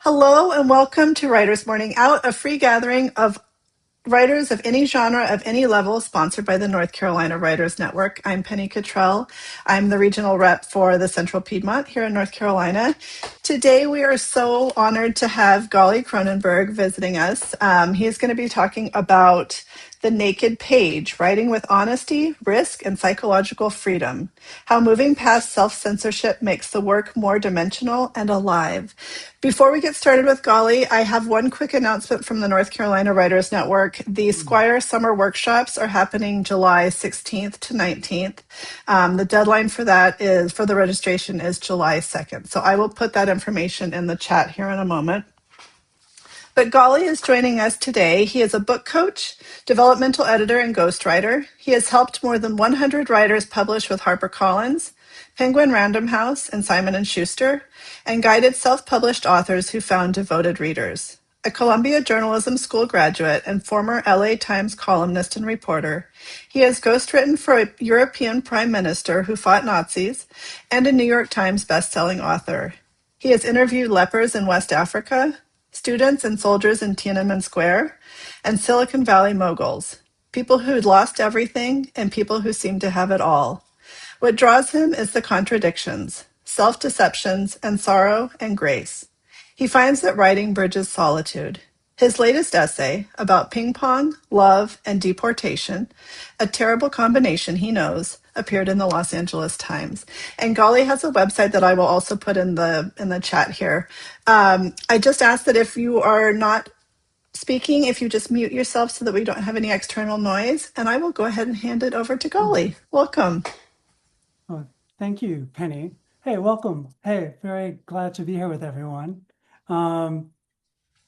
Hello and welcome to Writers Morning Out, a free gathering of writers of any genre, of any level, sponsored by the North Carolina Writers Network. I'm Penny Cottrell. I'm the regional rep for the Central Piedmont here in North Carolina. Today, we are so honored to have Gali Kronenberg visiting us. He's going to be talking about The Naked Page, Writing with Honesty, Risk, and Psychological Freedom, how moving past self-censorship makes the work more dimensional and alive. Before we get started with Gali, I have one quick announcement from the North Carolina Writers Network. The Squire Summer Workshops are happening July 16th to 19th. The deadline for the registration is July 2nd. So I will put that information in the chat here in a moment. But Gali is joining us today. He is a book coach, developmental editor, and ghostwriter. He has helped more than 100 writers publish with HarperCollins, Penguin Random House, and Simon & Schuster, and guided self-published authors who found devoted readers. A Columbia Journalism School graduate and former LA Times columnist and reporter, he has ghostwritten for a European prime minister who fought Nazis and a New York Times bestselling author. He has interviewed lepers in West Africa, students and soldiers in Tiananmen Square, and Silicon Valley moguls, people who'd lost everything and people who seemed to have it all. What draws him is the contradictions, self-deceptions, and sorrow and grace. He finds that writing bridges solitude. His latest essay about ping pong, love, and deportation, a terrible combination he knows, appeared in the Los Angeles Times. And Gali has a website that I will also put in the chat here. I just ask that if you are not speaking, if you just mute yourself so that we don't have any external noise, and I will go ahead and hand it over to Gali. Welcome. Oh, thank you, Penny. Hey, welcome. Hey, very glad to be here with everyone.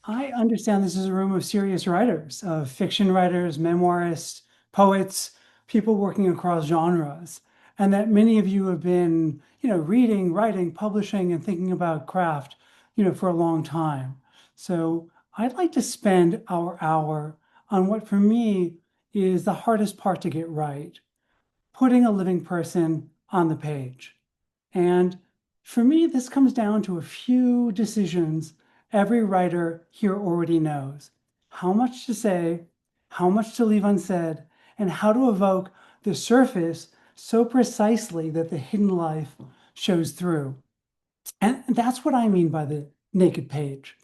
I understand this is a room of serious writers, of fiction writers, memoirists, poets, people working across genres, and that many of you have been, reading, writing, publishing, and thinking about craft, for a long time. So I'd like to spend our hour on what for me is the hardest part to get right, putting a living person on the page. And for me, this comes down to a few decisions every writer here already knows: how much to say, how much to leave unsaid, and how to evoke the surface so precisely that the hidden life shows through. And that's what I mean by the naked page.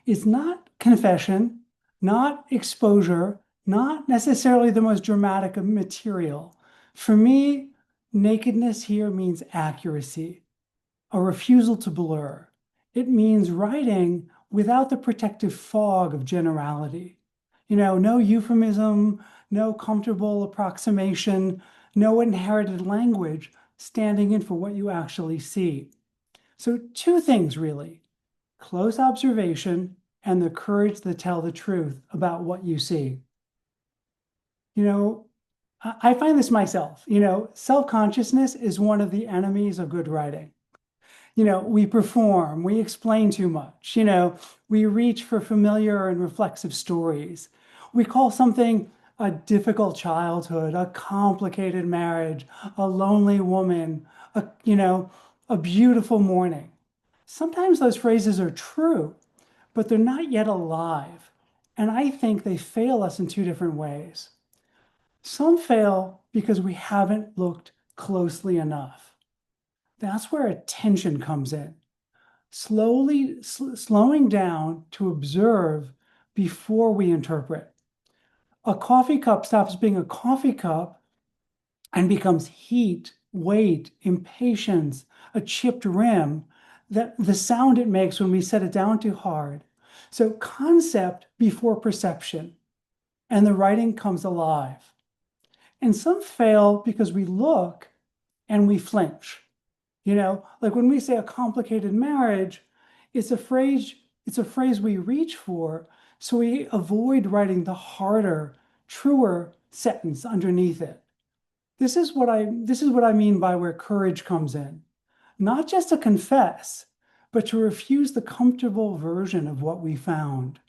It's not confession, not exposure, not necessarily the most dramatic of material. For me, nakedness here means accuracy, a refusal to blur. It means writing without the protective fog of generality. No euphemism, no comfortable approximation, no inherited language standing in for what you actually see. So two things really: close observation and the courage to tell the truth about what you see. I find this myself. Self-consciousness is one of the enemies of good writing. We perform, we explain too much, we reach for familiar and reflexive stories. We call something a difficult childhood, a complicated marriage, a lonely woman, a beautiful morning. Sometimes those phrases are true, but they're not yet alive. And I think they fail us in two different ways. Some fail because we haven't looked closely enough. That's where attention comes in. Slowing down to observe before we interpret. A coffee cup stops being a coffee cup and becomes heat, weight, impatience, a chipped rim, that the sound it makes when we set it down too hard. So concept before perception, and the writing comes alive. And some fail because we look and we flinch. Like when we say a complicated marriage, it's a phrase we reach for, so we avoid writing the harder, truer sentence underneath it. This is what I mean by where courage comes in. Not just to confess, but to refuse the comfortable version of what we found.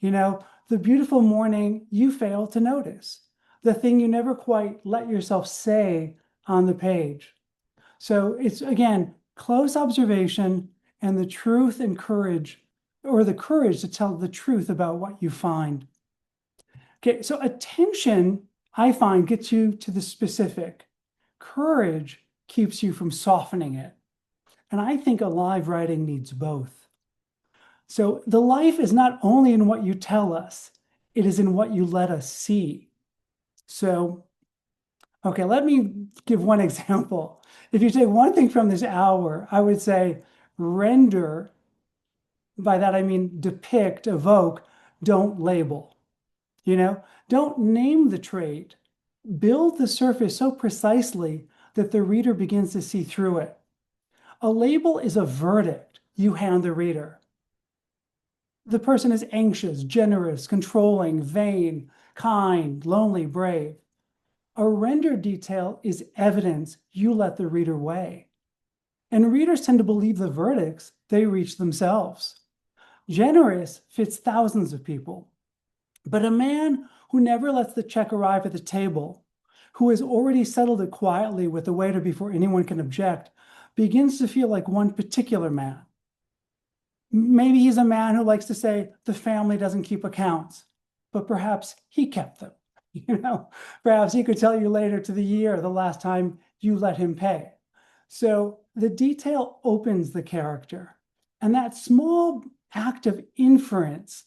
The beautiful morning you fail to notice, the thing you never quite let yourself say on the page. So it's, again, close observation and the truth and courage or the courage to tell the truth about what you find. Okay, so attention, I find, gets you to the specific. Courage keeps you from softening it. And I think alive writing needs both. So the life is not only in what you tell us, it is in what you let us see. So, okay, let me give one example. If you take one thing from this hour, I would say render, by that I mean depict, evoke, don't label. Don't name the trait. Build the surface so precisely that the reader begins to see through it. A label is a verdict you hand the reader. The person is anxious, generous, controlling, vain, kind, lonely, brave. A rendered detail is evidence you let the reader weigh. And readers tend to believe the verdicts they reach themselves. Generous fits thousands of people. But a man who never lets the check arrive at the table, who has already settled it quietly with the waiter before anyone can object, begins to feel like one particular man. Maybe he's a man who likes to say the family doesn't keep accounts, but perhaps he kept them. Perhaps he could tell you later to the year the last time you let him pay. So the detail opens the character, and that small act of inference,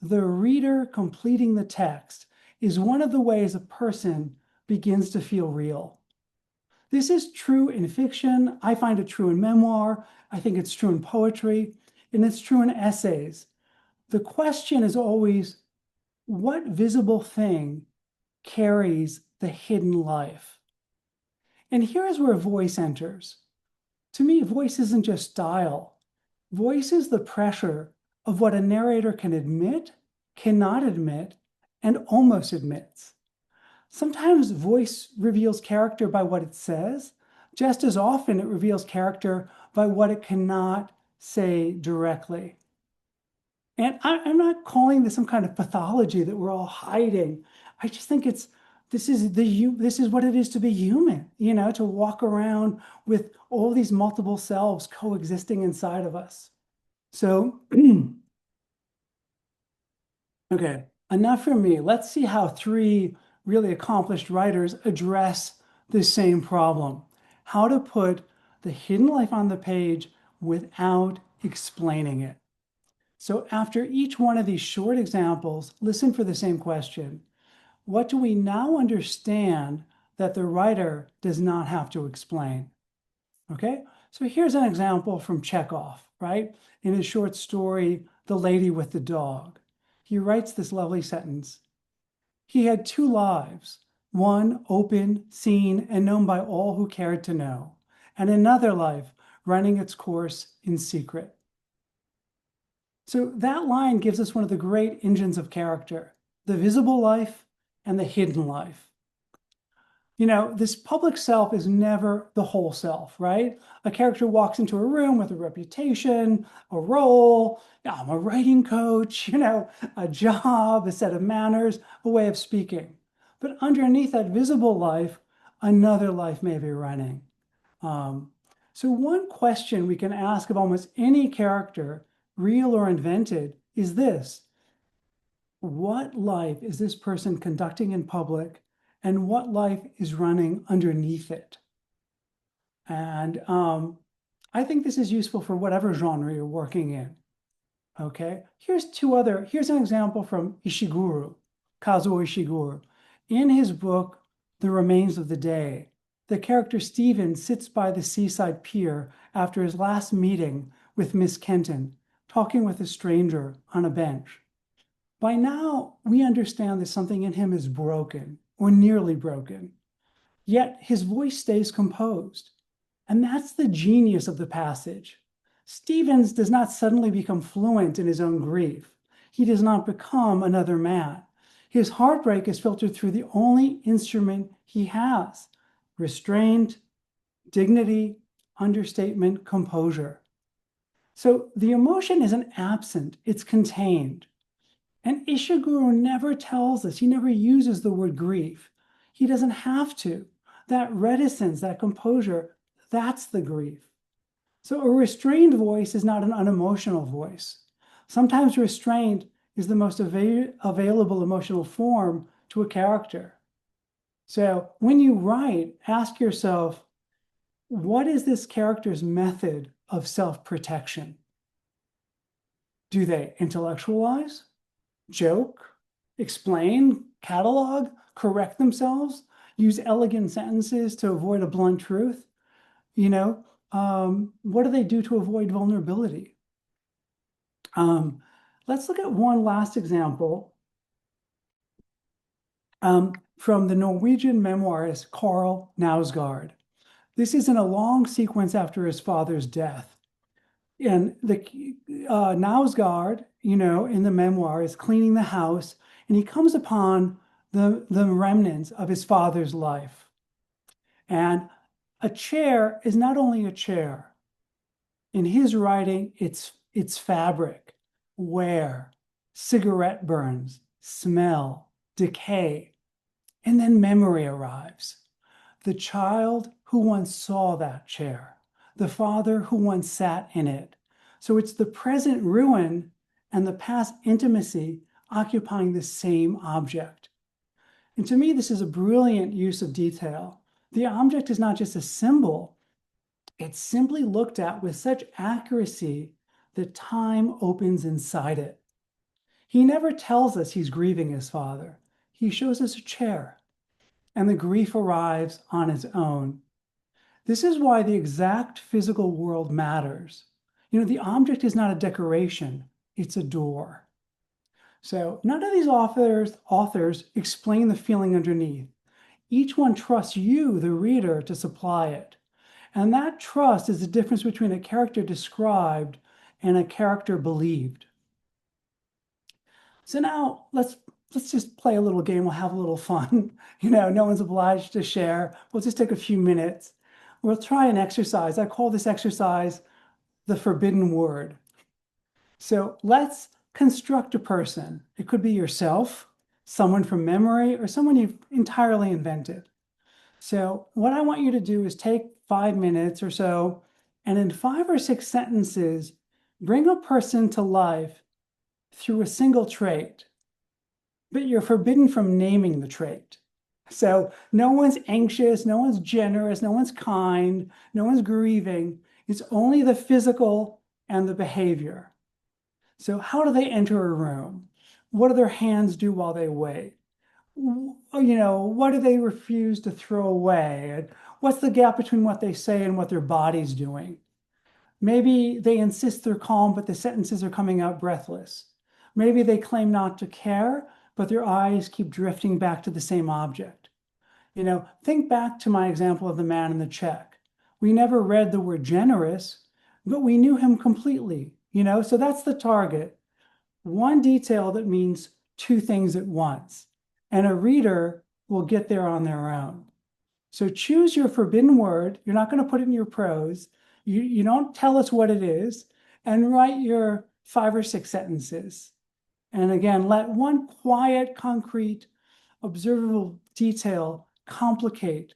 the reader completing the text, is one of the ways a person begins to feel real. This is true in fiction. I find it true in memoir. I think it's true in poetry, and it's true in essays. The question is always, what visible thing carries the hidden life? And here's where voice enters. To me, voice isn't just style. Voice is the pressure of what a narrator can admit, cannot admit, and almost admits. Sometimes voice reveals character by what it says. Just as often, it reveals character by what it cannot say directly. And I'm not calling this some kind of pathology that we're all hiding. I just think this is what it is to be human, to walk around with all these multiple selves coexisting inside of us. So, okay, enough from me. Let's see how three really accomplished writers address the same problem: how to put the hidden life on the page without explaining it. So after each one of these short examples, listen for the same question. What do we now understand that the writer does not have to explain? Okay, so here's an example from Chekhov, right? In his short story, The Lady with the Dog. He writes this lovely sentence. He had two lives, one open, seen, and known by all who cared to know, and another life running its course in secret. So that line gives us one of the great engines of character: the visible life and the hidden life. This public self is never the whole self, right? A character walks into a room with a reputation, a role, I'm a writing coach, a job, a set of manners, a way of speaking. But underneath that visible life, another life may be running. So one question we can ask of almost any character, real or invented, is this: what life is this person conducting in public, and what life is running underneath it? And I think this is useful for whatever genre you're working in. Okay, here's an example from Ishiguro, Kazuo Ishiguro. In his book, The Remains of the Day, the character Stephen sits by the seaside pier after his last meeting with Miss Kenton, talking with a stranger on a bench. By now, we understand that something in him is broken, or nearly broken. Yet his voice stays composed. And that's the genius of the passage. Stevens does not suddenly become fluent in his own grief. He does not become another man. His heartbreak is filtered through the only instrument he has: restraint, dignity, understatement, composure. So the emotion isn't absent, it's contained. And Ishiguro never tells us, he never uses the word grief. He doesn't have to. That reticence, that composure, that's the grief. So a restrained voice is not an unemotional voice. Sometimes restraint is the most available emotional form to a character. So when you write, ask yourself, what is this character's method of self-protection? Do they intellectualize, joke, explain, catalog, correct themselves, use elegant sentences to avoid a blunt truth? You know, what do they do to avoid vulnerability? Let's look at one last example from the Norwegian memoirist Carl Knausgaard. This is in a long sequence after his father's death. And the Knausgaard, in the memoir, is cleaning the house, and he comes upon the remnants of his father's life. And a chair is not only a chair. In his writing, it's fabric, wear, cigarette burns, smell, decay, and then memory arrives. The child who once saw that chair, the father who once sat in it. So it's the present ruin and the past intimacy occupying the same object. And to me, this is a brilliant use of detail. The object is not just a symbol, it's simply looked at with such accuracy that time opens inside it. He never tells us he's grieving his father. He shows us a chair, and the grief arrives on its own. This is why the exact physical world matters. The object is not a decoration, it's a door. So none of these authors explain the feeling underneath. Each one trusts you, the reader, to supply it. And that trust is the difference between a character described and a character believed. So now let's just play a little game. We'll have a little fun. No one's obliged to share. We'll just take a few minutes. We'll try an exercise. I call this exercise the forbidden word. So let's construct a person. It could be yourself, someone from memory, or someone you've entirely invented. So what I want you to do is take 5 minutes or so, and in 5 or 6 sentences, bring a person to life through a single trait, but you're forbidden from naming the trait. So no one's anxious, no one's generous, no one's kind, no one's grieving. It's only the physical and the behavior. So how do they enter a room? What do their hands do while they wait? What do they refuse to throw away? And what's the gap between what they say and what their body's doing? Maybe they insist they're calm, but the sentences are coming out breathless. Maybe they claim not to care, but their eyes keep drifting back to the same object. Think back to my example of the man in the check. We never read the word generous, but we knew him completely, so that's the target. One detail that means two things at once, and a reader will get there on their own. So choose your forbidden word. You're not going to put it in your prose. You don't tell us what it is, and write your 5 or 6 sentences. And again, let one quiet, concrete, observable detail complicate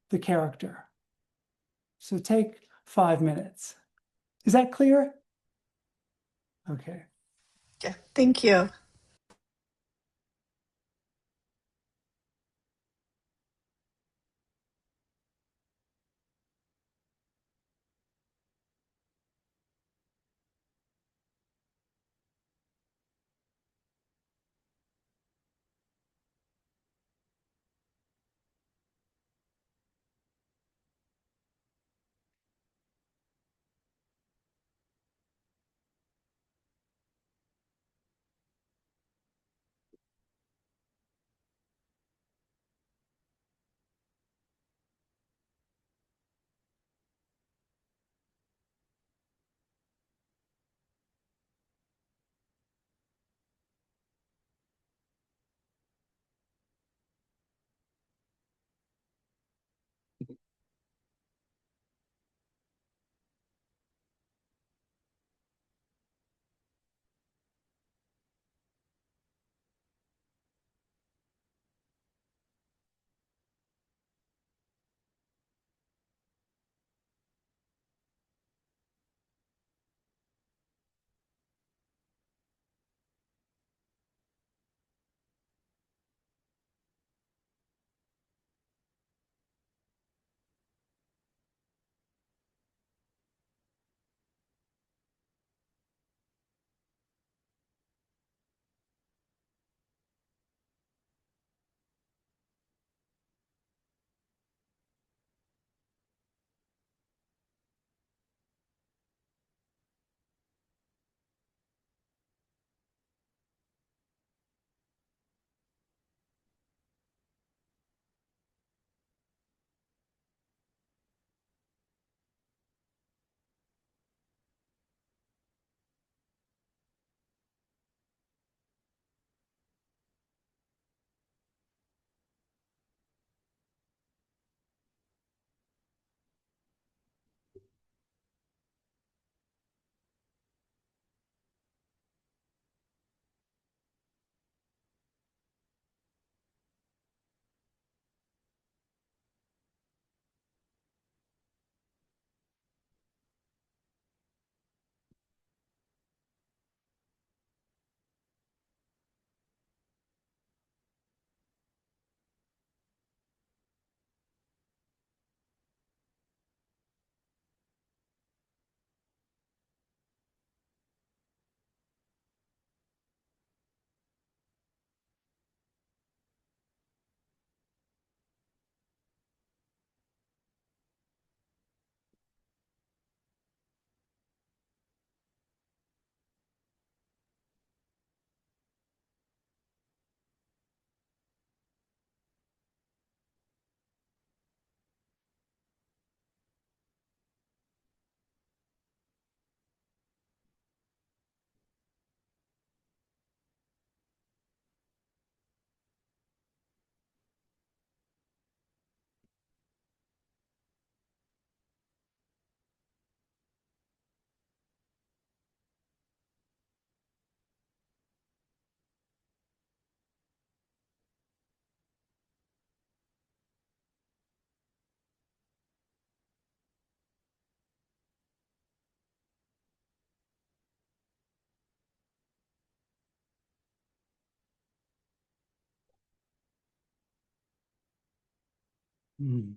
the character. So take 5 minutes. Is that clear? Okay. Yeah, thank you. Mm.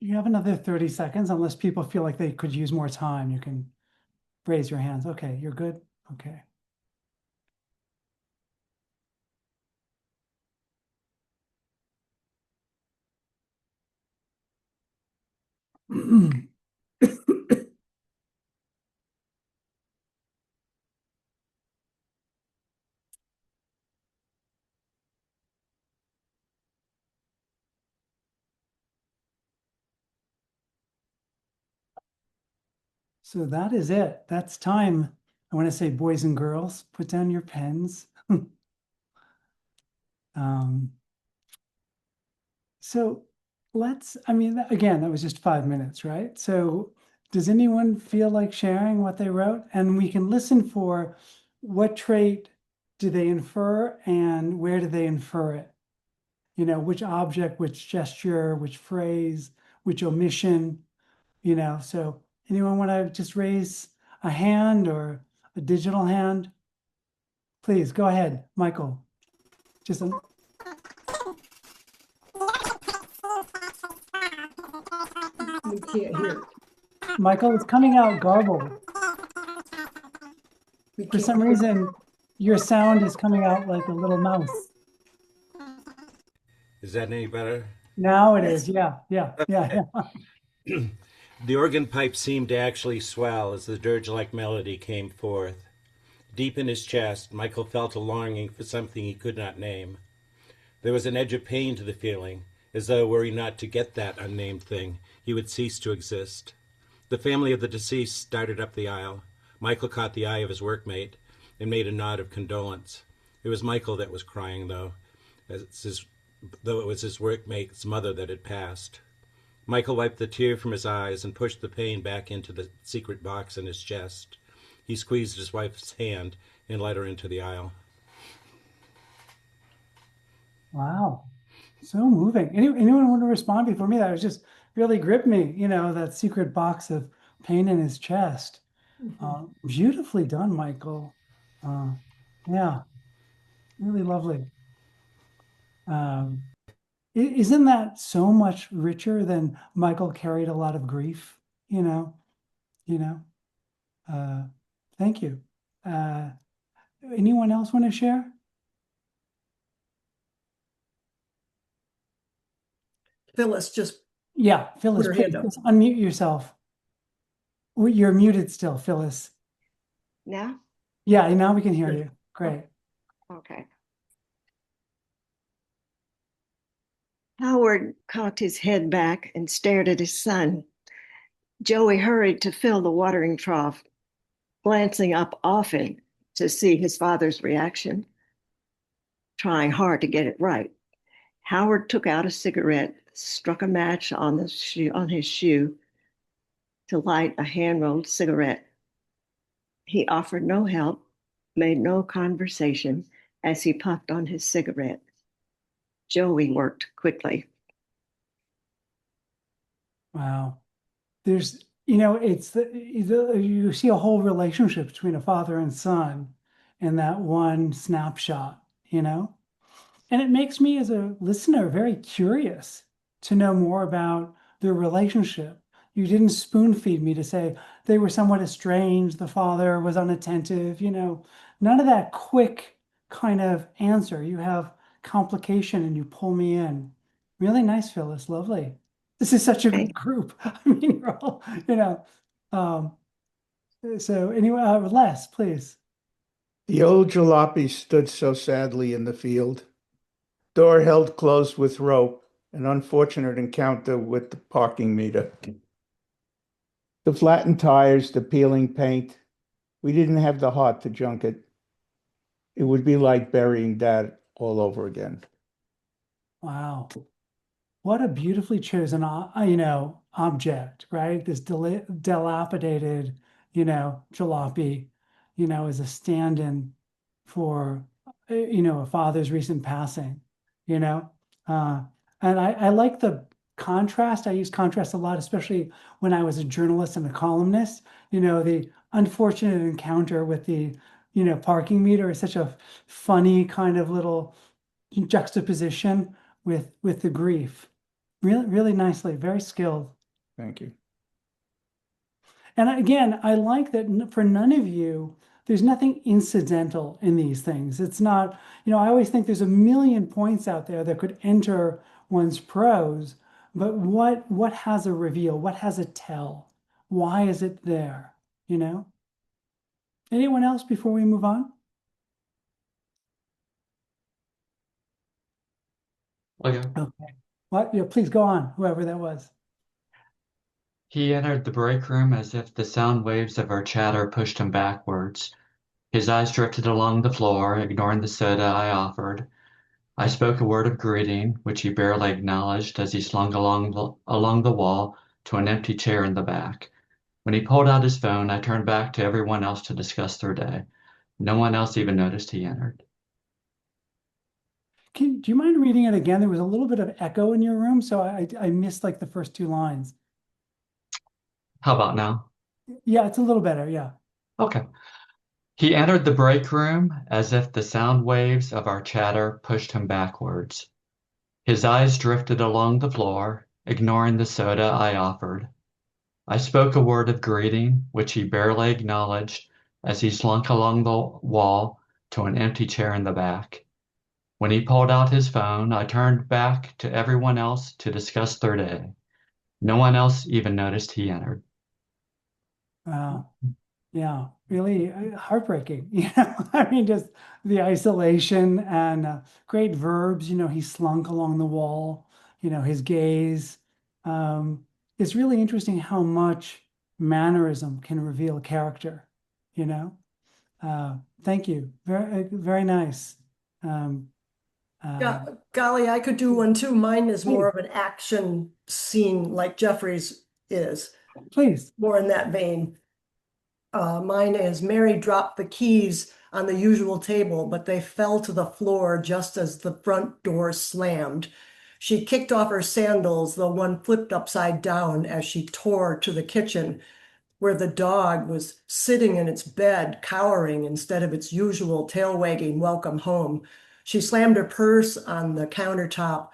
You have another 30 seconds, unless people feel like they could use more time. You can raise your hands. Okay, you're good. Okay. So that is it. That's time. I want to say, boys and girls, put down your pens. Um, so I mean, again, that was just 5 minutes, right? So does anyone feel like sharing what they wrote? And we can listen for what trait do they infer and where do they infer it? Which object, which gesture, which phrase, which omission, so anyone want to just raise a hand or a digital hand? Please go ahead, Michael. Just We can't hear. Michael, it's coming out garbled. We For can't some hear. reason, your sound is coming out like a little mouse. Is that any better? Now it is. Yes. Yeah, yeah, yeah, yeah. The organ pipe seemed to actually swell as the dirge-like melody came forth. Deep in his chest, Michael felt a longing for something he could not name. There was an edge of pain to the feeling, as though were he not to get that unnamed thing, he would cease to exist. The family of the deceased started up the aisle. Michael caught the eye of his workmate and made a nod of condolence. It was Michael that was crying, though it was his workmate's mother that had passed. Michael wiped the tear from his eyes and pushed the pain back into the secret box in his chest. He squeezed his wife's hand and led her into the aisle. Wow. So moving. Anyone want to respond before me? That was just really gripped me, that secret box of pain in his chest. Beautifully done, Michael. Yeah, really lovely. Um, isn't that so much richer than Michael carried a lot of grief? You know, you know. Uh, thank you. Uh, anyone else want to share? Phyllis just Yeah, put Phyllis, her please hand up. just unmute yourself. You're muted still, Phyllis. Now? Yeah, now we can hear you. Great. Okay. Howard cocked his head back and stared at his son. Joey hurried to fill the watering trough, glancing up often to see his father's reaction, trying hard to get it right. Howard took out a cigarette, struck a match on his shoe to light a hand-rolled cigarette. He offered no help, made no conversation as he puffed on his cigarette. Joey worked quickly. Wow. There's, it's you see a whole relationship between a father and son in that one snapshot, And it makes me, as a listener, very curious to know more about their relationship. You didn't spoon feed me to say they were somewhat estranged, the father was unattentive, none of that quick kind of answer. You have complication and you pull me in. Really nice, Phyllis. Lovely. This is such a good group. I mean, you're all, Um, so anyway, Les, please. The old jalopy stood so sadly in the field, door held closed with rope, an unfortunate encounter with the parking meter. The flattened tires, the peeling paint. We didn't have the heart to junk it. It would be like burying Dad all over again. Wow. What a beautifully chosen, object, right? This dilapidated, jalopy, as a stand-in for, a father's recent passing, you know? Uh, and I like the contrast. I use contrast a lot, especially when I was a journalist and a columnist. The unfortunate encounter with the, parking meter is such a funny kind of little juxtaposition with the grief. Really, really nicely, very skilled. Thank you. And again, I like that for none of you, there's nothing incidental in these things. It's not, I always think there's a million points out there that could enter one's prose, but what has a reveal? What has a tell? Why is it there? Anyone else before we move on? Okay. Okay. What? Yeah, please go on, whoever that was. He entered the break room as if the sound waves of our chatter pushed him backwards. His eyes drifted along the floor, ignoring the soda I offered. I spoke a word of greeting, which he barely acknowledged as he slunk along the wall to an empty chair in the back. When he pulled out his phone, I turned back to everyone else to discuss their day. No one else even noticed he entered. Do you mind reading it again? There was a little bit of echo in your room, so I missed like the first two lines. How about now? Yeah, it's a little better. Yeah. Okay. He entered the break room as if the sound waves of our chatter pushed him backwards. His eyes drifted along the floor, ignoring the soda I offered. I spoke a word of greeting, which he barely acknowledged as he slunk along the wall to an empty chair in the back. When he pulled out his phone, I turned back to everyone else to discuss their day. No one else even noticed he entered. Wow. Yeah, really heartbreaking. I mean, just the isolation and great verbs. He slunk along the wall. His gaze. It's really interesting how much mannerism can reveal character. You know. Thank you. Very, very nice. Um, uh, Golly, I could do one too. Mine is more please, of an action scene like Jeffrey's is, please. more in that vein. Mine is Mary dropped the keys on the usual table, but they fell to the floor just as the front door slammed. She kicked off her sandals, though one flipped upside down as she tore to the kitchen, where the dog was sitting in its bed, cowering instead of its usual tail wagging welcome home. She slammed her purse on the countertop,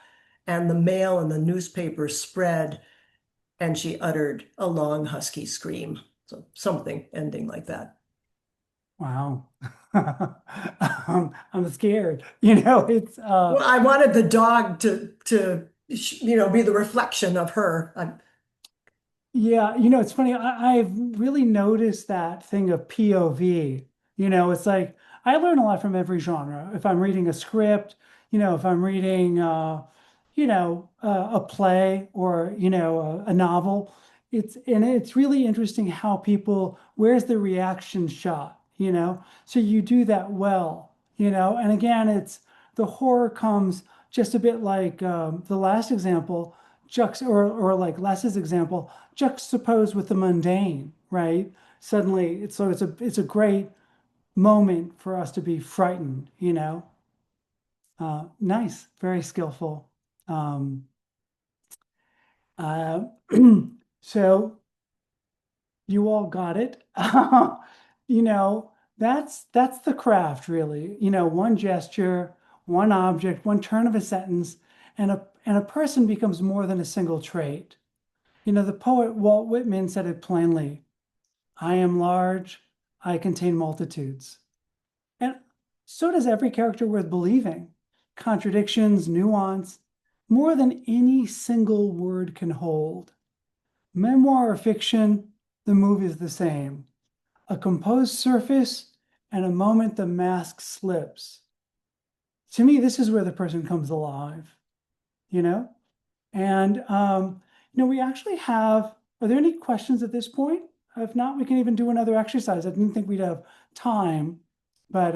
and the mail and the newspaper spread, and she uttered a long, husky scream. So something ending like that. Wow. I'm scared. It's Well, I wanted the dog to be the reflection of her. yeah, it's funny. I've really noticed that thing of POV. It's like I learn a lot from every genre. If I'm reading a script, if I'm reading a play or a novel, it's really interesting how people, where's the reaction shot, so you do that well, and again, it's the horror comes just a bit like the last example, or like Les's example, juxtaposed with the mundane, right? Suddenly, it's a great moment for us to be frightened, Nice, very skillful. Um, uh, so you all got it. you know, that's the craft, really. One gesture, one object, one turn of a sentence, and a person becomes more than a single trait. The poet Walt Whitman said it plainly: I am large, I contain multitudes. And so does every character worth believing. Contradictions, nuance, more than any single word can hold. Memoir or fiction, the move is the same. A composed surface and a moment the mask slips. To me, this is where the person comes alive, you know? And, we actually have Are there any questions at this point? If not, we can even do another exercise. I didn't think we'd have time, but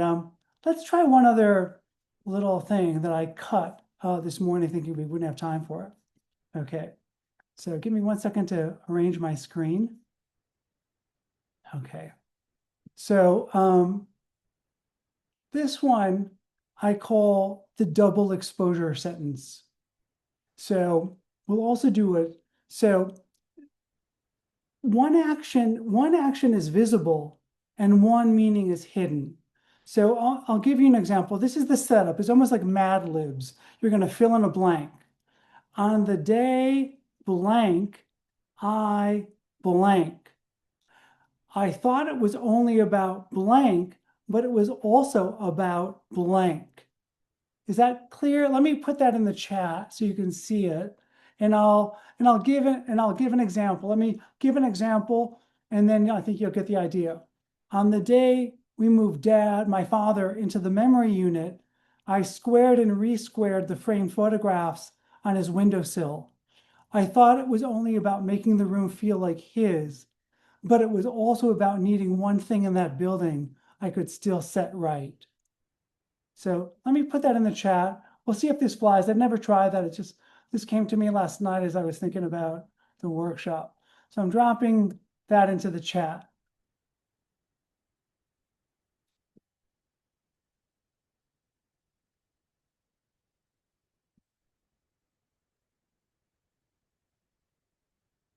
let's try one other little thing that I cut this morning thinking we wouldn't have time for it. Okay, so give me 1 second to arrange my screen. Okay, so this one I call the double exposure sentence. So we'll also do it. So one action is visible and one meaning is hidden. So I'll give you an example. This is the setup. It's almost like Mad Libs. You're going to fill in a blank. On the day blank, I blank. I thought it was only about blank, but it was also about blank. Is that clear? Let me put that in the chat so you can see it. And I'll give an example. Let me give an example, and then I think you'll get the idea. On the day we moved my father, into the memory unit, I squared and re-squared the framed photographs on his windowsill. I thought it was only about making the room feel like his, but it was also about needing one thing in that building I could still set right. So let me put that in the chat. We'll see if this flies. I've never tried that. This came to me last night as I was thinking about the workshop. So I'm dropping that into the chat.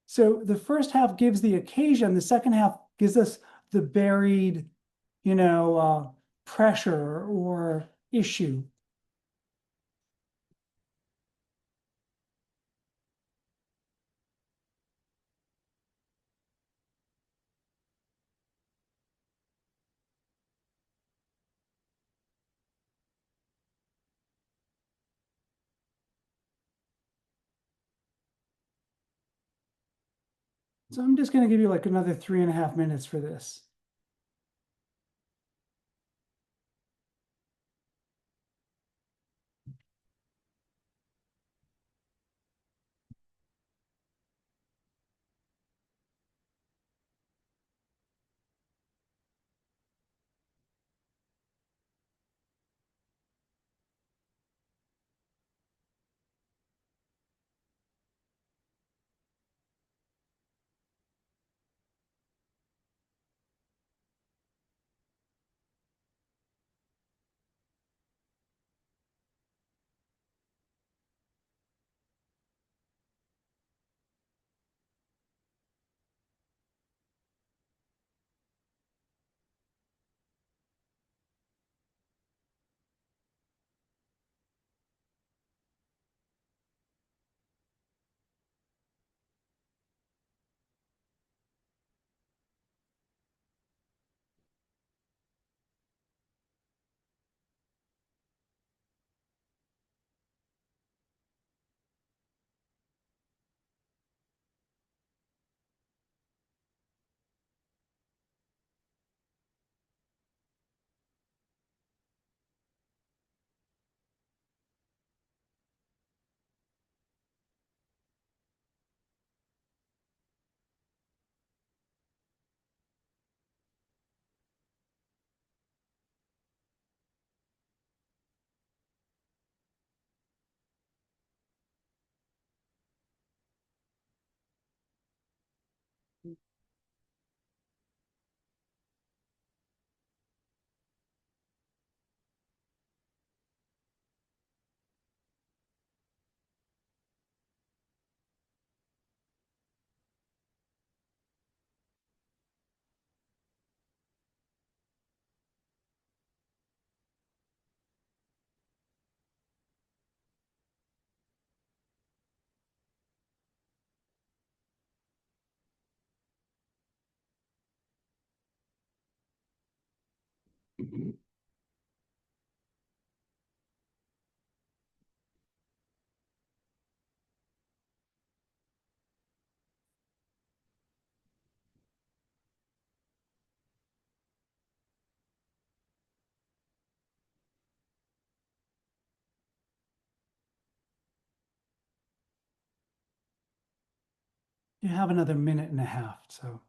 So the first half gives the occasion. The second half gives us the buried, pressure or issue. So I'm just going to give you like another 3.5 minutes for this. You have another minute and a half, so.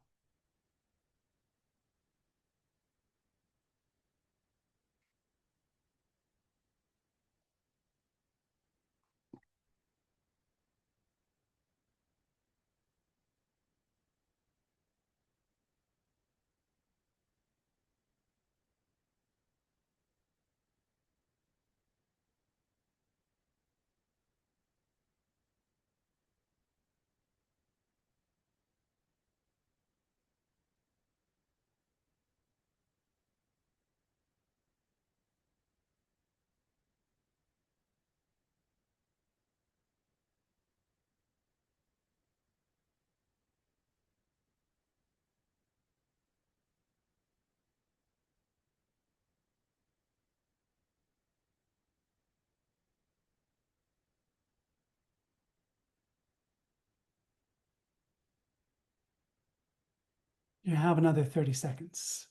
You have another 30 seconds.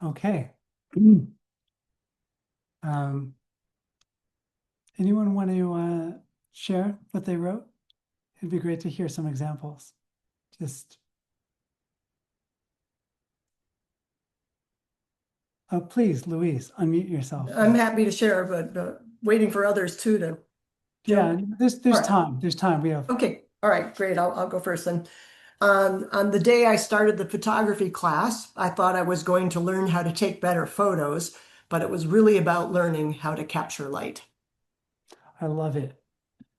Okay. Um, anyone want to share what they wrote? It'd be great to hear some examples. Just, please, Louise, unmute yourself. I'm happy to share, but waiting for others too to Yeah, jump. there's All right. time. There's time. We have. Okay. All right. Great. I'll go first then. On the day I started the photography class, I thought I was going to learn how to take better photos, but it was really about learning how to capture light. I love it.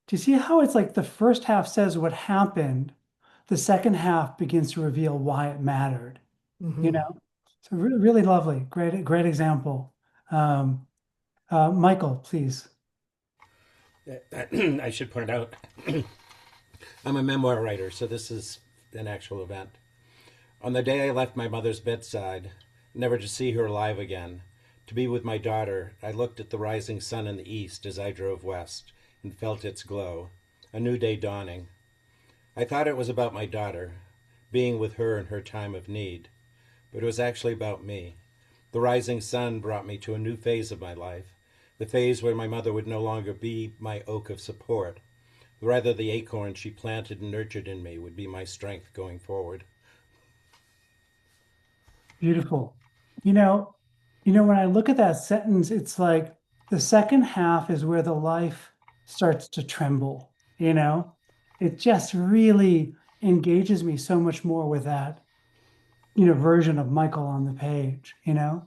Do you see how it's like the first half says what happened, the second half begins to reveal why it mattered, you know? So really lovely. Great example. Michael, please. I should point out, I'm a memoir writer, so this is an actual event. On the day I left my mother's bedside, never to see her alive again, to be with my daughter, I looked at the rising sun in the east as I drove west and felt its glow, a new day dawning. I thought it was about my daughter, being with her in her time of need, but it was actually about me. The rising sun brought me to a new phase of my life, the phase where my mother would no longer be my oak of support. Rather, the acorn she planted and nurtured in me would be my strength going forward. Beautiful. When I look at that sentence, it's like the second half is where the life starts to tremble, you know? It just really engages me so much more with that, version of Michael on the page, you know?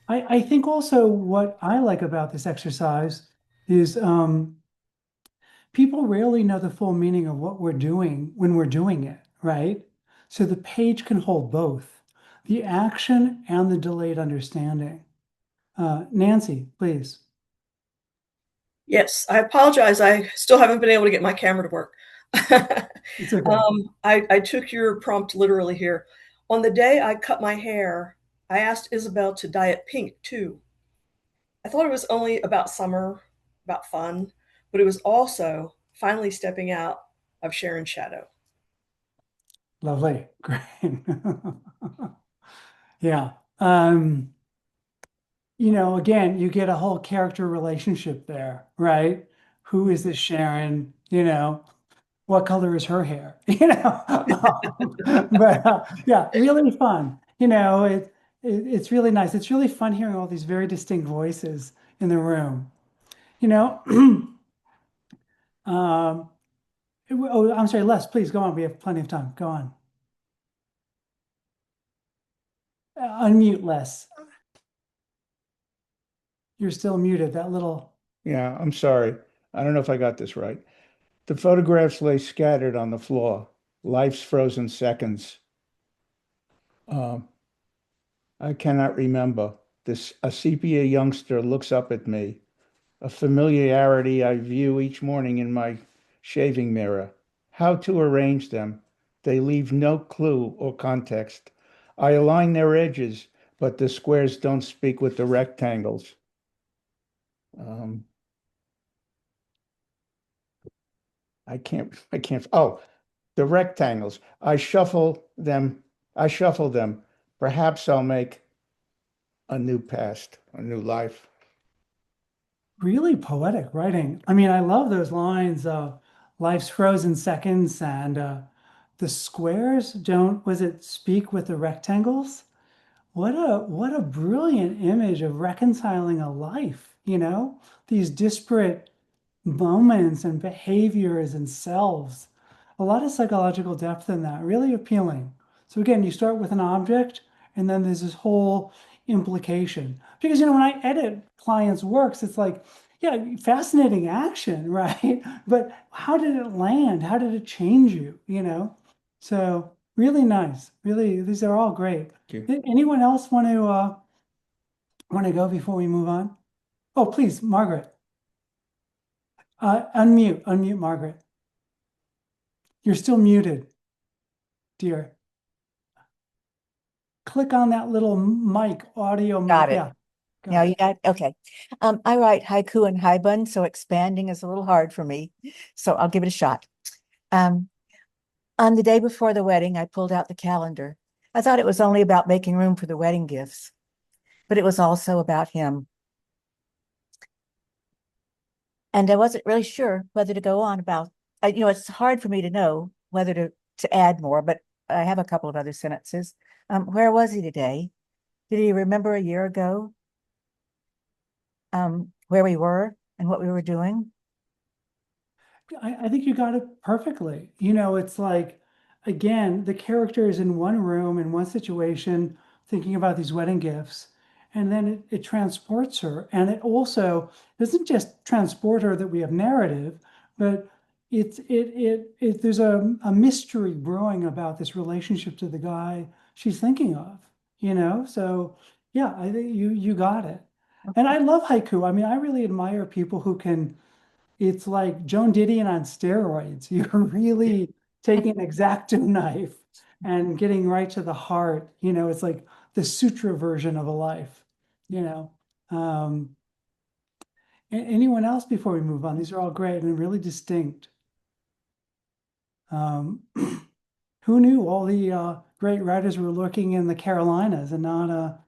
I think also what I like about this exercise is people rarely know the full meaning of what we're doing when we're doing it, right? So the page can hold both the action and the delayed understanding. Nancy, please. Yes, I apologize. I still haven't been able to get my camera to work. It's okay. I took your prompt literally here. On the day I cut my hair, I asked Isabel to dye it pink too. I thought it was only about summer, about fun, but it was also finally stepping out of Sharon's shadow. Lovely. Great. Yeah. Again, you get a whole character relationship there, right? Who is this Sharon? What color is her hair? But yeah, really fun. It's really nice. It's really fun hearing all these very distinct voices in the room. You know, I'm sorry, Les, please go on. We have plenty of time. Go on. Unmute, Les. You're still muted. That little. Yeah, I'm sorry. I don't know if I got this right. The photographs lay scattered on the floor, life's frozen seconds. I cannot remember. A sepia youngster looks up at me, a familiarity I view each morning in my shaving mirror. How to arrange them. They leave no clue or context. I align their edges, but the squares don't speak with the rectangles. Um, I can't, oh, the rectangles. I shuffle them. Perhaps I'll make a new past, a new life. Really poetic writing. I mean, I love those lines of life's frozen seconds and the squares don't, was it speak with the rectangles? What a brilliant image of reconciling a life, you know? These disparate moments and behaviors and selves. A lot of psychological depth in that, really appealing. So again, you start with an object and then there's this whole implication. Because when I edit clients' works, it's like, yeah, fascinating action, right? But how did it land? How did it change you, So really nice. Really, these are all great. Anyone else want to go before we move on? Oh, please, Margaret. Unmute Margaret. You're still muted, dear. Click on that little mic, audio mic. Got it. Yeah. Now you got, okay. I write haiku and haibun, so expanding is a little hard for me. So I'll give it a shot. On the day before the wedding, I pulled out the calendar. I thought it was only about making room for the wedding gifts, but it was also about him. And I wasn't really sure whether to go on about, it's hard for me to know whether to add more, but I have a couple of other sentences. Where was he today? Did he remember a year ago? Where we were and what we were doing? I think you got it perfectly. It's like, again, the character is in one room, in one situation, thinking about these wedding gifts. And then it transports her. And it also doesn't just transport her that we have narrative, but there's a mystery brewing about this relationship to the guy she's thinking of, So yeah, I think you got it. And I love haiku. I mean, I really admire people who can, it's like Joan Didion on steroids. You're really taking an X-Acto knife and getting right to the heart. It's like the sutra version of a life, you know. Anyone else before we move on? These are all great and really distinct. Who knew all the great writers were lurking in the Carolinas and not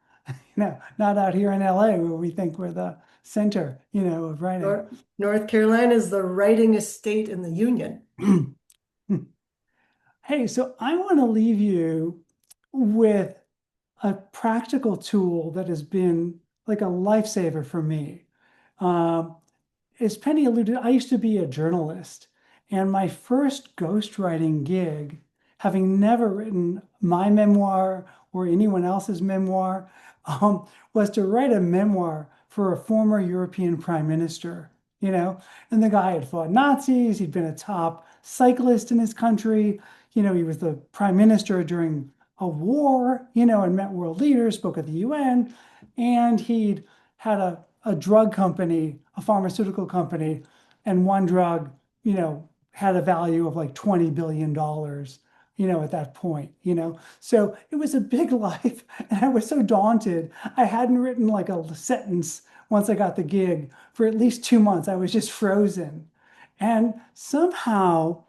not out here in LA where we think we're the center, of writing. North Carolina is the writingest state in the Union. Hey, so I want to leave you with a practical tool that has been like a lifesaver for me. As Penny alluded, I used to be a journalist, and my first ghostwriting gig, having never written my memoir or anyone else's memoir, was to write a memoir for a former European prime minister, and the guy had fought Nazis, he'd been a top cyclist in his country, he was the prime minister during a war, and met world leaders, spoke at the UN, and he'd had a drug company, a pharmaceutical company, and one drug, had a value of like $20 billion, at that point, So it was a big life. And I was so daunted. I hadn't written like a sentence once I got the gig for at least 2 months. I was just frozen. And somehow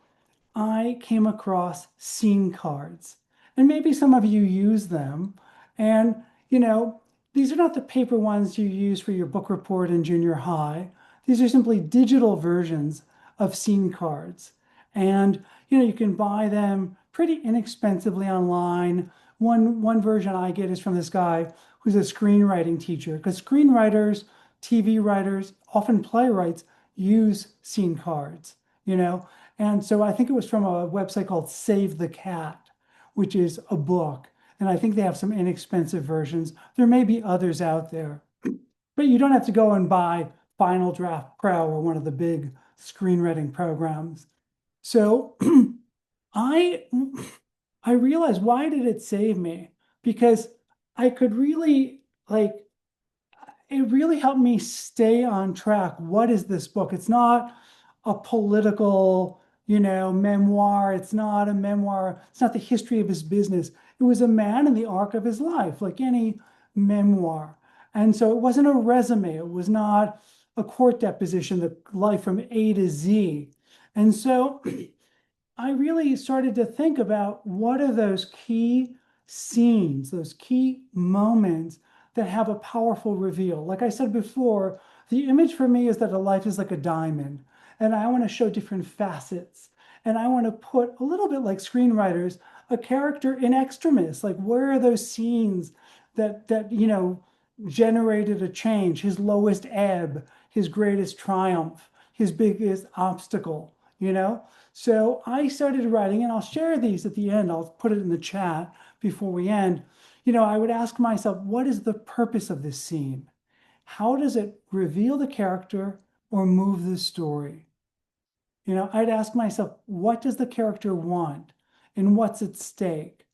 I came across scene cards. And maybe some of you use them. And, these are not the paper ones you use for your book report in junior high. These are simply digital versions of scene cards. And, you can buy them pretty inexpensively online. One version I get is from this guy who's a screenwriting teacher, because screenwriters, TV writers, often playwrights use scene cards, And so I think it was from a website called Save the Cat, which is a book. And I think they have some inexpensive versions. There may be others out there, but you don't have to go and buy Final Draft Pro or one of the big screenwriting programs. So I realized, why did it save me? Because I could really it really helped me stay on track. What is this book? It's not a political, memoir. It's not a memoir. It's not the history of his business. It was a man in the arc of his life, like any memoir. And so it wasn't a resume. It was not a court deposition, the life from A to Z. And so I really started to think about what are those key scenes, those key moments that have a powerful reveal. Like I said before, the image for me is that a life is like a diamond, and I want to show different facets. And I want to put a little bit like screenwriters, a character in extremis. Like, where are those scenes that generated a change, his lowest ebb, his greatest triumph, his biggest obstacle. So I started writing, and I'll share these at the end. I'll put it in the chat before we end. I would ask myself, what is the purpose of this scene? How does it reveal the character or move the story? I'd ask myself, what does the character want and what's at stake?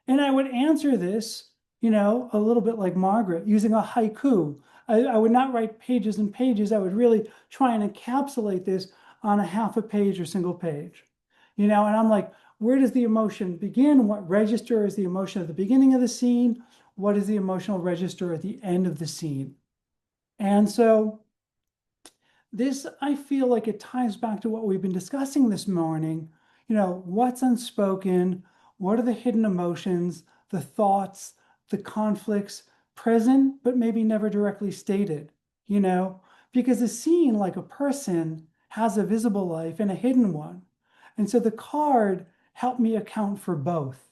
And I would answer this, a little bit like Margaret, using a haiku. I would not write pages and pages. I would really try and encapsulate this on a half a page or single page. And I'm like, where does the emotion begin? What register is the emotion at the beginning of the scene? What is the emotional register at the end of the scene? And so this, I feel like it ties back to what we've been discussing this morning. What's unspoken? What are the hidden emotions, the thoughts, the conflicts present, but maybe never directly stated? Because a scene, like a person, has a visible life and a hidden one. And so the card helped me account for both.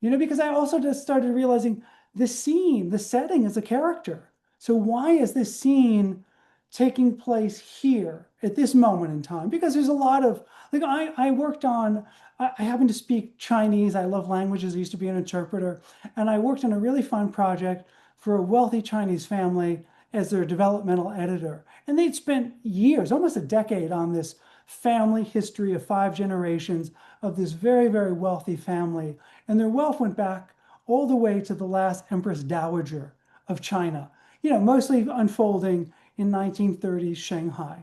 Because I also just started realizing the scene, the setting is a character. So why is this scene taking place here at this moment in time? Because there's a lot of, like, I worked on, I happen to speak Chinese. I love languages. I used to be an interpreter. And I worked on a really fun project for a wealthy Chinese family as their developmental editor. And they'd spent years, almost a decade, on this family history of 5 generations of this very, very wealthy family. And their wealth went back all the way to the last Empress Dowager of China, mostly unfolding in 1930s Shanghai.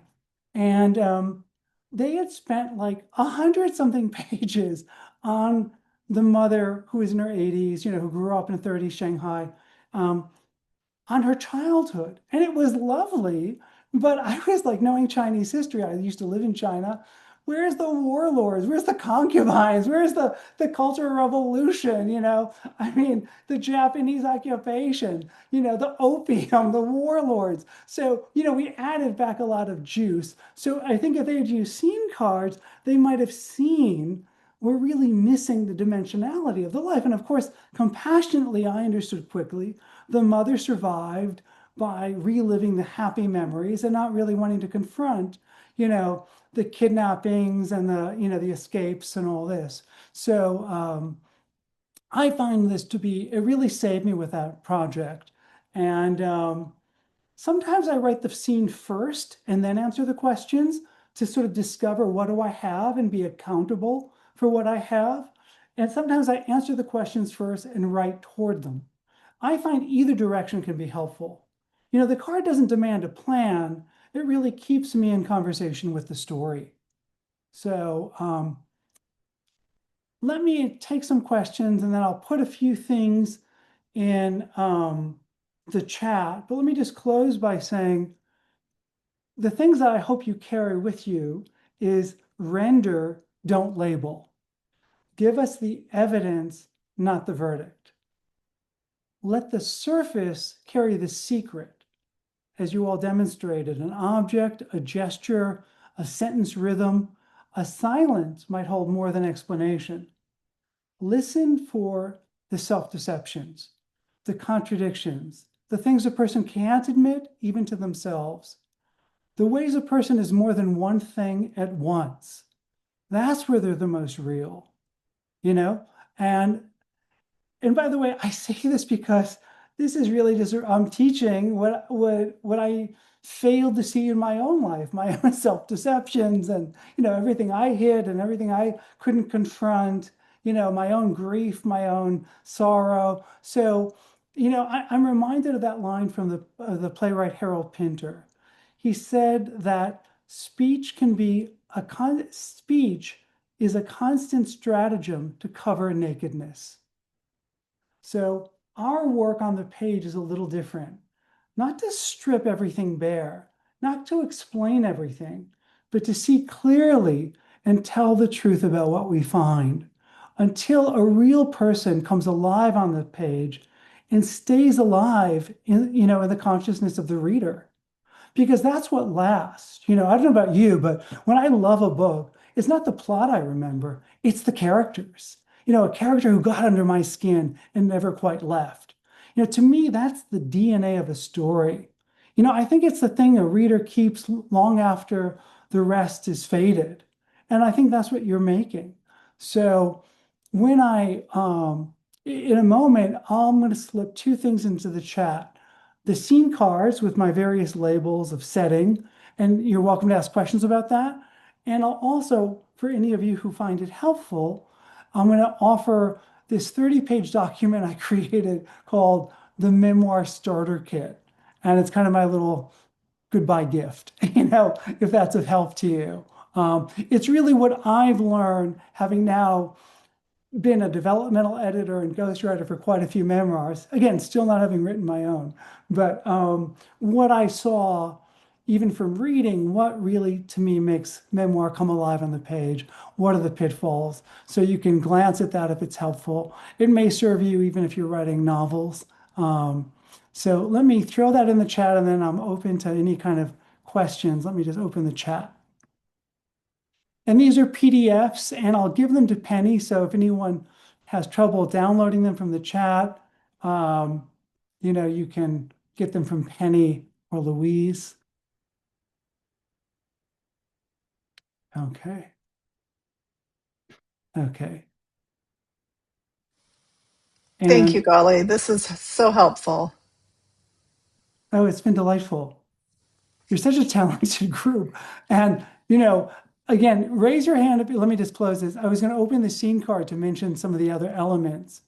And they had spent like 100-something pages on the mother, who was in her 80s, who grew up in 30s Shanghai, on her childhood. And it was lovely. But I was like, knowing Chinese history, I used to live in China. Where's the warlords? Where's the concubines? Where's the Cultural Revolution? I mean, the Japanese occupation, the opium, the warlords. So, we added back a lot of juice. So I think if they had used scene cards, they might have seen we're really missing the dimensionality of the life. And of course, compassionately, I understood quickly the mother survived by reliving the happy memories and not really wanting to confront, the kidnappings and the escapes and all this. So I find this to be, it really saved me with that project. And sometimes I write the scene first and then answer the questions to sort of discover what do I have and be accountable for what I have. And sometimes I answer the questions first and write toward them. I find either direction can be helpful. The card doesn't demand a plan. It really keeps me in conversation with the story. So let me take some questions, and then I'll put a few things in the chat. But let me just close by saying the things that I hope you carry with you is render, don't label. Give us the evidence, not the verdict. Let the surface carry the secret, as you all demonstrated. An object, a gesture, a sentence rhythm, a silence might hold more than explanation. Listen for the self-deceptions, the contradictions, the things a person can't admit, even to themselves. The ways a person is more than one thing at once. That's where they're the most real, And by the way, I say this because this is really just, I'm teaching what I failed to see in my own life, my own self-deceptions and, everything I hid and everything I couldn't confront, my own grief, my own sorrow. So I'm reminded of that line from the playwright Harold Pinter. He said that speech is a constant stratagem to cover nakedness. So our work on the page is a little different. Not to strip everything bare, not to explain everything, but to see clearly and tell the truth about what we find until a real person comes alive on the page and stays alive in the consciousness of the reader, because that's what lasts. I don't know about you, but when I love a book, it's not the plot I remember, it's the characters. A character who got under my skin and never quite left. To me, that's the DNA of a story. I think it's the thing a reader keeps long after the rest is faded. And I think that's what you're making. So when in a moment, I'm going to slip two things into the chat: the scene cards with my various labels of setting, and you're welcome to ask questions about that. And I'll also, for any of you who find it helpful, I'm going to offer this 30-page document I created called the Memoir Starter Kit. And it's kind of my little goodbye gift, if that's of help to you. It's really what I've learned, having now been a developmental editor and ghostwriter for quite a few memoirs. Again, still not having written my own, but what I saw, even from reading, what really to me makes memoir come alive on the page. What are the pitfalls? So you can glance at that if it's helpful. It may serve you even if you're writing novels. So let me throw that in the chat, and then I'm open to any kind of questions. Let me just open the chat. And these are PDFs, and I'll give them to Penny. So if anyone has trouble downloading them from the chat, you can get them from Penny or Louise. Okay. Okay. Thank you, And Gali. This is so helpful. oh, it's been delightful. You're such a talented group. And, again, raise your hand. Let me just close this. I was going to open the scene card to mention some of the other elements.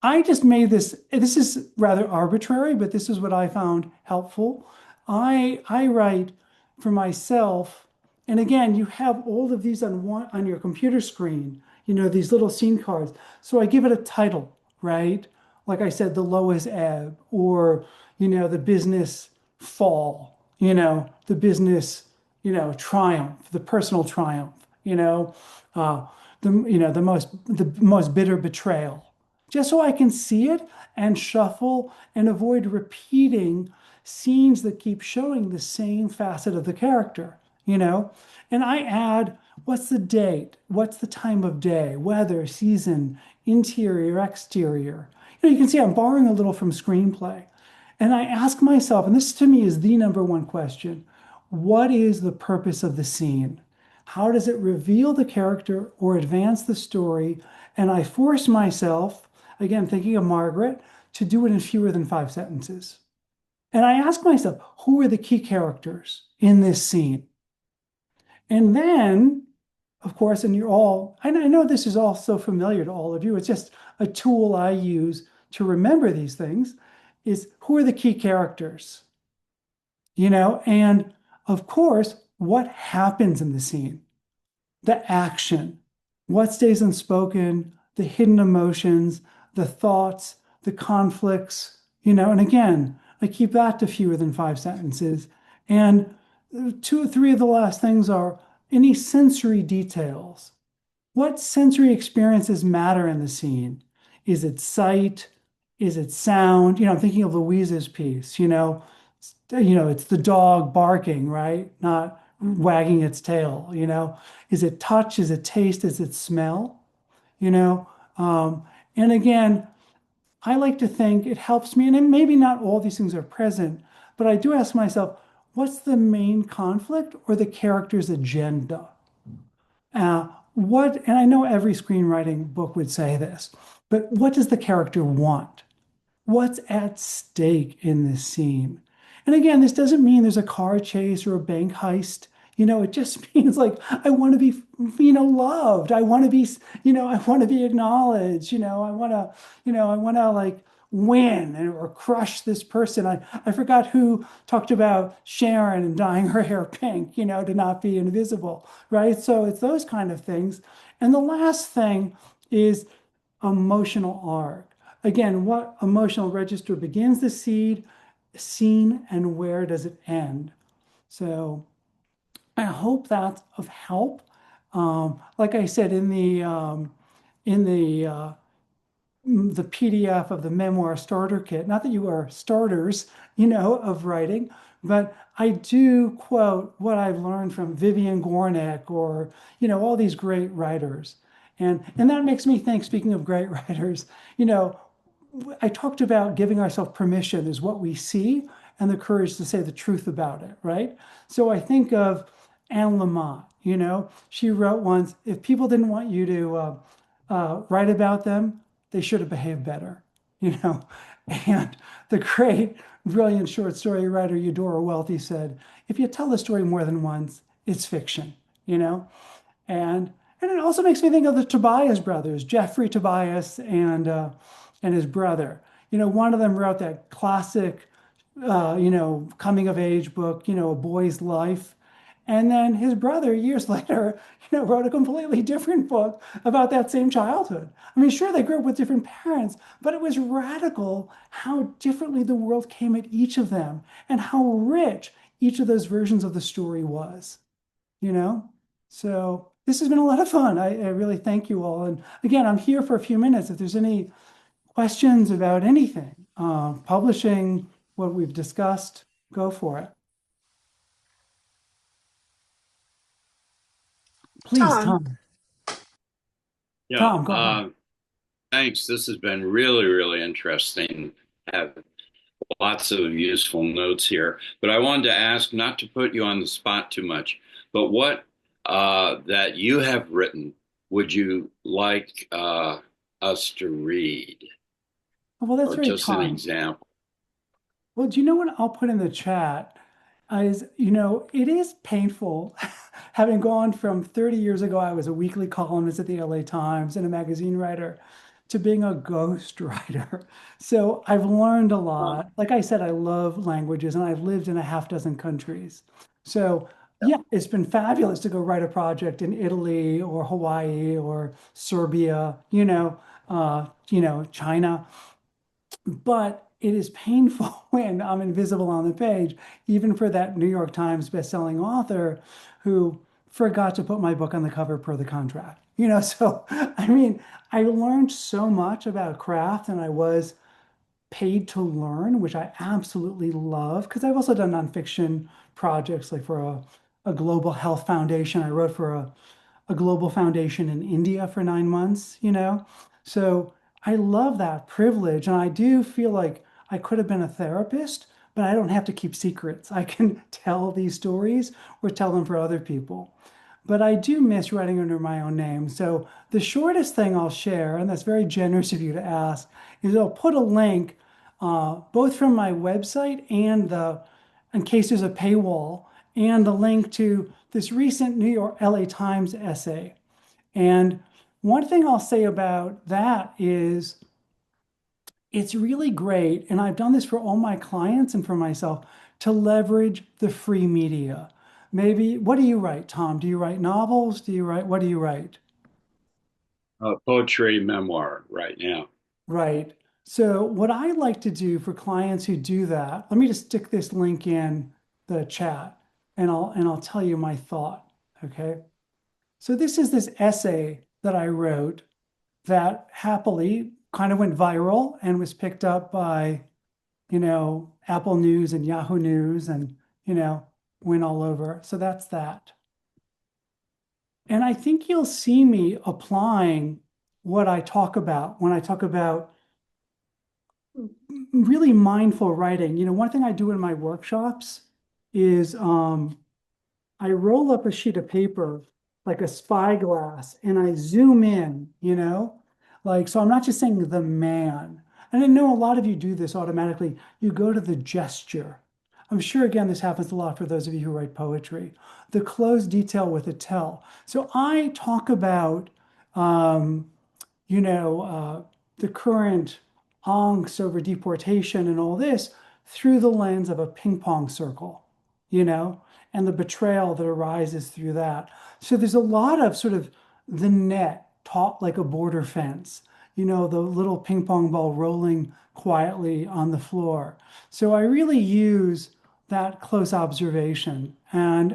I just made this is rather arbitrary, but this is what I found helpful. I write for myself, and again, you have all of these on your computer screen, these little scene cards. So I give it a title, right? Like I said, the lowest ebb, or the business fall, the business, triumph, the personal triumph, the most bitter betrayal, just so I can see it and shuffle and avoid repeating scenes that keep showing the same facet of the character, And I add, what's the date? What's the time of day? Weather, season, interior, exterior. You can see I'm borrowing a little from screenplay. And I ask myself, and this to me is the number one question: what is the purpose of the scene? How does it reveal the character or advance the story? And I force myself, again, thinking of Margaret, to do it in fewer than 5 sentences. And I ask myself, who are the key characters in this scene? And then, of course, and I know this is all so familiar to all of you, it's just a tool I use to remember these things, is who are the key characters? And of course, what happens in the scene? The action, what stays unspoken, the hidden emotions, the thoughts, the conflicts, and again, I keep that to fewer than 5 sentences. And 2 or 3 of the last things are any sensory details. What sensory experiences matter in the scene? Is it sight? Is it sound? I'm thinking of Louise's piece, it's the dog barking, right? Not wagging its tail, Is it touch? Is it taste? Is it smell? And again, I like to think it helps me, and maybe not all these things are present, but I do ask myself, what's the main conflict or the character's agenda? And I know every screenwriting book would say this, but what does the character want? What's at stake in this scene? And again, this doesn't mean there's a car chase or a bank heist. It just means like, I want to be, loved. I want to be, I want to be acknowledged. I want to like win or crush this person. I forgot who talked about Sharon and dyeing her hair pink, to not be invisible, right? So it's those kind of things. And the last thing is emotional arc. Again, what emotional register begins the seed, scene, and where does it end? So I hope that's of help. Like I said in the PDF of the memoir starter kit, not that you are starters, of writing, but I do quote what I've learned from Vivian Gornick or, all these great writers. And that makes me think, speaking of great writers, you know, I talked about giving ourselves permission is what we see and the courage to say the truth about it, right? So I think of Anne Lamott, she wrote once, if people didn't want you to write about them, they should have behaved better, you know? And the great, brilliant short story writer Eudora Welty said, if you tell the story more than once, it's fiction, you know? And and it also makes me think of the Tobias brothers, Jeffrey Tobias and his brother. One of them wrote that classic, coming of age book, A Boy's Life. And then his brother, years later, wrote a completely different book about that same childhood. I mean, sure, they grew up with different parents, but it was radical how differently the world came at each of them and how rich each of those versions of the story was, you know? So this has been a lot of fun. I really thank you all. And again, I'm here for a few minutes. If there's any questions about anything, publishing, what we've discussed, go for it. Please, Tom. Tom. Yeah, Tom, go ahead. thanks. This has been really, really interesting. Have lots of useful notes here. But I wanted to ask, not to put you on the spot too much, but what that you have written would you like us to read? Well, that's Or very just an kind. example? Well, do you know what I'll put in the chat? Is, it is painful having gone from 30 years ago, I was a weekly columnist at the LA Times and a magazine writer, to being a ghost writer. So I've learned a Um, lot. Like I said, I love languages and I've lived in a half dozen countries. So yeah, it's been fabulous to go write a project in Italy or Hawaii or Serbia, China. But it is painful when I'm invisible on the page, even for that New York Times bestselling author who forgot to put my book on the cover per the contract. So I mean, I learned so much about craft and I was paid to learn, which I absolutely love because I've also done nonfiction projects like for a global health foundation. I wrote for a global foundation in India for 9 months, So I love that privilege. And I do feel like I could have been a therapist, but I don't have to keep secrets. I can tell these stories or tell them for other people. But I do miss writing under my own name. So the shortest thing I'll share, and that's very generous of you to ask, is I'll put a link both from my website and in case there's a paywall, and a link to this recent New York LA Times essay. And one thing I'll say about that is it's really great, and I've done this for all my clients and for myself, to leverage the free media. Maybe, what do you write, Tom? Do you write novels? What do you write? Poetry memoir right now. Right. So what I like to do for clients who do that, let me just stick this link in the chat and I'll tell you my thought. Okay. So this essay that I wrote that happily kind of went viral and was picked up by, Apple News and Yahoo News and, went all over. So that's that. And I think you'll see me applying what I talk about when I talk about really mindful writing. One thing I do in my workshops is I roll up a sheet of paper like a spyglass and I zoom in, so I'm not just saying the man. And I know a lot of you do this automatically. You go to the gesture. I'm sure, again, this happens a lot for those of you who write poetry. The closed detail with a tell. So I talk about, the current angst over deportation and all this through the lens of a ping pong circle, you know, and the betrayal that arises through that. So there's a lot of sort of the net taut like a border fence, you know, the little ping pong ball rolling quietly on the floor. So I really use that close observation. And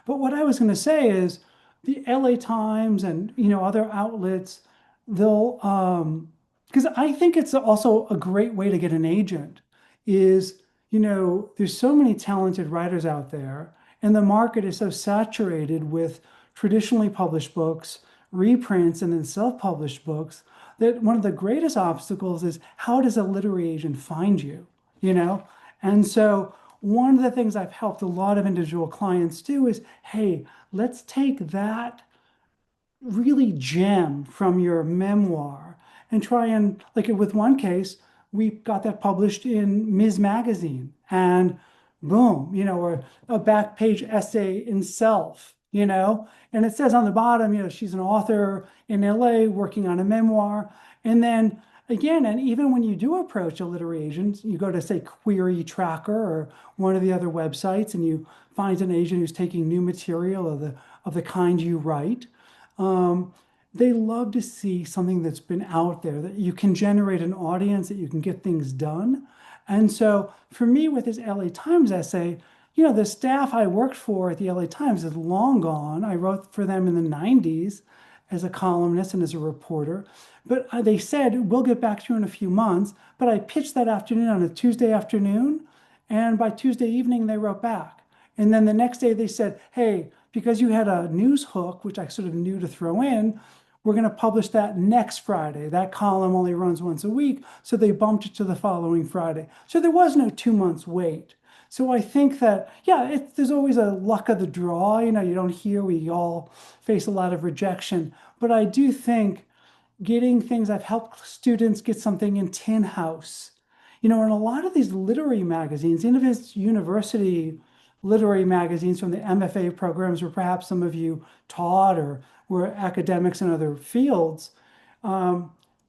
but what I was going to say is the LA Times and other outlets, they'll because I think it's also a great way to get an agent is, there's so many talented writers out there, and the market is so saturated with traditionally published books, reprints, and then self-published books that one of the greatest obstacles is how does a literary agent find you, you know? And so one of the things I've helped a lot of individual clients do is, hey, let's take that really gem from your memoir and try and, like with one case, we got that published in Ms. Magazine, and boom, or a back page essay in Self, and it says on the bottom, she's an author in LA working on a memoir. And then again, and even when you do approach a literary agent, you go to say Query Tracker or one of the other websites, and you find an agent who's taking new material of the kind you write. They love to see something that's been out there, that you can generate an audience, that you can get things done. And so for me, with this LA Times essay, the staff I worked for at the LA Times is long gone. I wrote for them in the 90s as a columnist and as a reporter. But they said, we'll get back to you in a few months. But I pitched that afternoon on a Tuesday afternoon. And by Tuesday evening, they wrote back. And then the next day they said, hey, because you had a news hook, which I sort of knew to throw in, we're going to publish that next Friday. That column only runs once a week. So they bumped it to the following Friday. So there was no 2 months wait. So I think that, yeah, there's always a luck of the draw. You don't hear, we all face a lot of rejection. But I do think getting things, I've helped students get something in Tin House. In a lot of these literary magazines, even if it's university literary magazines from the MFA programs where perhaps some of you taught or were academics in other fields,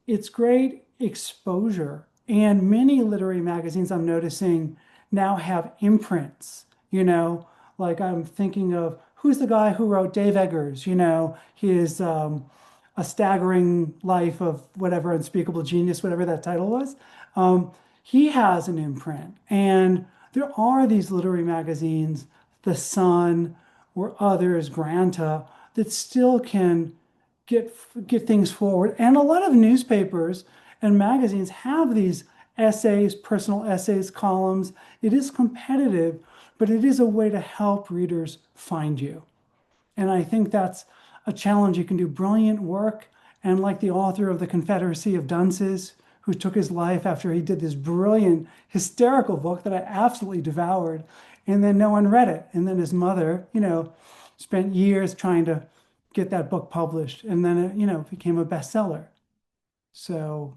it's great exposure. And many literary magazines I'm noticing now have imprints, like I'm thinking of who's the guy who wrote Dave Eggers, his A Staggering Life of whatever, Unspeakable Genius, whatever that title was. He has an imprint. And there are these literary magazines, The Sun or others, Granta, that still can get things forward. And a lot of newspapers and magazines have these essays, personal essays, columns. It is competitive, but it is a way to help readers find you. And I think that's a challenge. You can do brilliant work. And like the author of The Confederacy of Dunces, who took his life after he did this brilliant, hysterical book that I absolutely devoured, and then no one read it. And then his mother, spent years trying to get that book published, and then it, became a bestseller. So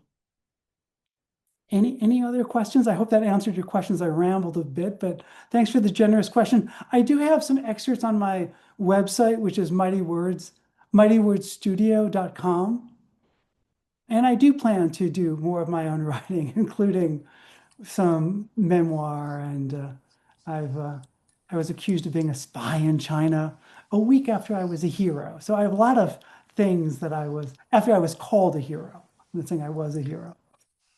any other questions? I hope that answered your questions. I rambled a bit, but thanks for the generous question. I do have some excerpts on my website, which is mightywordsstudio.com. And I do plan to do more of my own writing, including some memoir. And I was accused of being a spy in China a week after I was a hero. So I have a lot of things that after I was called a hero. I'm not saying I was a hero.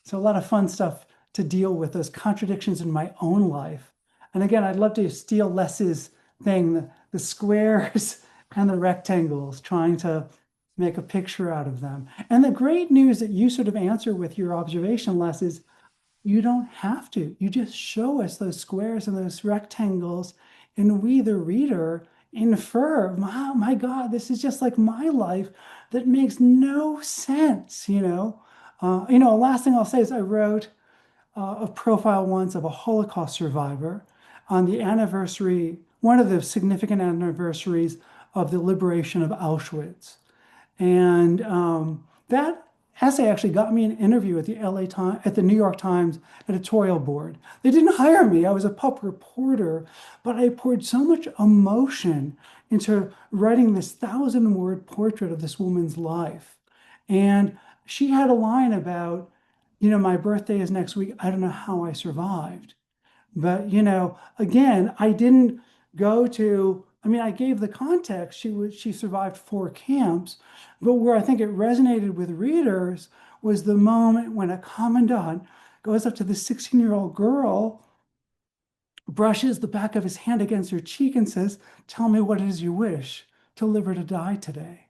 So a lot of fun stuff to deal with, those contradictions in my own life. And again, I'd love to steal Les's thing, the squares and the rectangles, trying to make a picture out of them. And the great news that you sort of answer with your observation, Les, is you don't have to. You just show us those squares and those rectangles, and we, the reader, infer, wow, my God, this is just like my life that makes no sense, last thing I'll say is I wrote a profile once of a Holocaust survivor on the anniversary, one of the significant anniversaries of the liberation of Auschwitz. And that essay actually got me an interview at the at the New York Times editorial board. They didn't hire me. I was a pup reporter, but I poured so much emotion into writing this 1,000-word portrait of this woman's life. And she had a line about my birthday is next week. I don't know how I survived. But, again, I didn't go to, I gave the context. She survived 4 camps, but where I think it resonated with readers was the moment when a commandant goes up to the 16-year-old girl, brushes the back of his hand against her cheek and says, "Tell me what it is you wish, to live or to die today."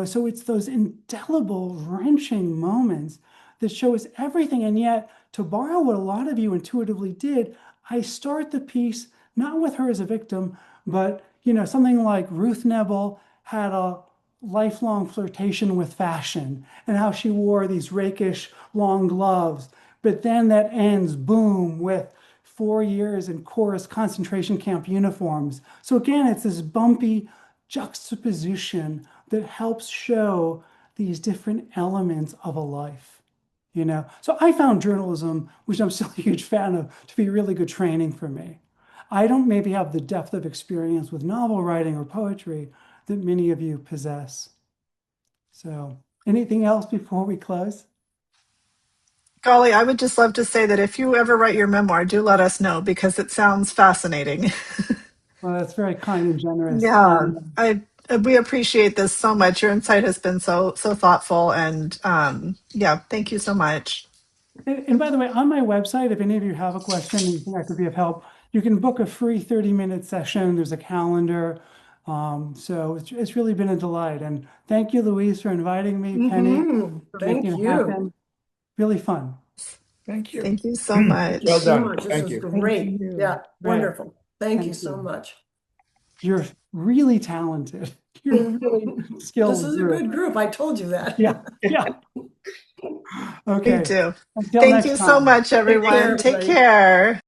So it's those indelible, wrenching moments that show us everything. And yet, to borrow what a lot of you intuitively did, I start the piece not with her as a victim, but something like Ruth Nebel had a lifelong flirtation with fashion and how she wore these rakish long gloves. But then that ends, boom, with 4 years in chorus concentration camp uniforms. So again, it's this bumpy juxtaposition that helps show these different elements of a life. So I found journalism, which I'm still a huge fan of, to be really good training for me. I don't maybe have the depth of experience with novel writing or poetry that many of you possess. So anything else before we close? Golly, I would just love to say that if you ever write your memoir, do let us know because it sounds fascinating. Well, that's very kind and generous. Yeah, we appreciate this so much. Your insight has been so thoughtful, and yeah, thank you so much. And by the way, on my website, if any of you have a question and you think I could be of help, you can book a free 30-minute session. There's a calendar. So it's really been a delight. And thank you, Louise, for inviting me, Penny, for Thank making it you. happen. Really fun. Thank you. Thank you so much. Well So done. much. This Thank was you. great. Thank you. Yeah, Great. wonderful. Thank you Thank so you. much. You're really talented. You're really This skilled is a group. good group. I told you that. Yeah. Me Okay. too. Until Thank next you so time. much, Take care, everyone. Take everybody. care.